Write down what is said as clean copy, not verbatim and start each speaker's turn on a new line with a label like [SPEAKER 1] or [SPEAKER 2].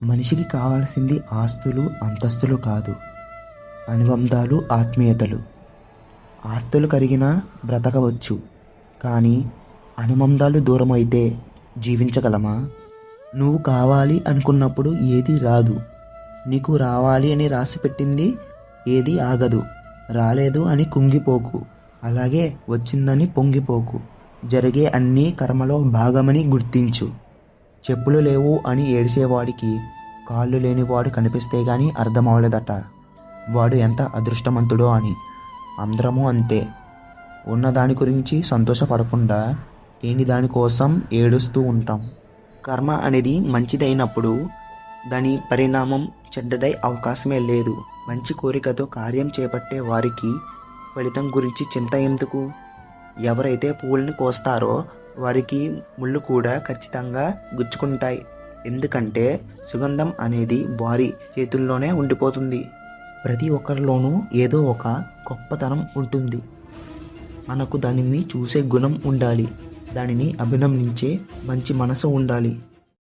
[SPEAKER 1] మనిషికి కావాల్సింది ఆస్తులు, అంతస్తులు కాదు. అనుబంధాలు, ఆత్మీయతలు. ఆస్తులు కరిగినా బ్రతకవచ్చు. కానీ అనుబంధాలు దూరమైతే జీవించగలమా? నువ్వు కావాలి అనుకున్నప్పుడు ఏదీ రాదు. నీకు రావాలి అని రాసిపెట్టింది ఏదీ ఆగదు. రాలేదు అని కుంగిపోకు. అలాగే వచ్చిందని పొంగిపోకు. జరిగే అన్నీ కర్మలో భాగమని గుర్తించు. చెప్పులు లేవు అని ఏడిసేవాడికి కాళ్ళు లేనివాడు కనిపిస్తే గాని అర్థమవలేదట. వాడు ఎంత అదృష్టవంతుడో అని. అందరము అంతే. ఉన్నదాని గురించి సంతోషపడకుండా లేని దానికోసం ఏడుస్తూ ఉంటాం. కర్మ అనేది మంచిదైనప్పుడు దాని పరిణామం చెడ్డదై అవకాశమే లేదు. మంచి కోరికతో కార్యం చేపట్టే వారికి ఫలితం గురించి చింత ఎందుకు? ఎవరైతే పువ్వుల్ని కోస్తారో వారికి ముళ్ళు కూడా ఖచ్చితంగా గుచ్చుకుంటాయి. ఎందుకంటే సుగంధం అనేది వారి చేతుల్లోనే ఉండిపోతుంది. ప్రతి ఒక్కరిలోనూ ఏదో ఒక గొప్పతనం ఉంటుంది. మనకు దానిని చూసే గుణం ఉండాలి. దానిని అభినందించే మంచి మనసు ఉండాలి.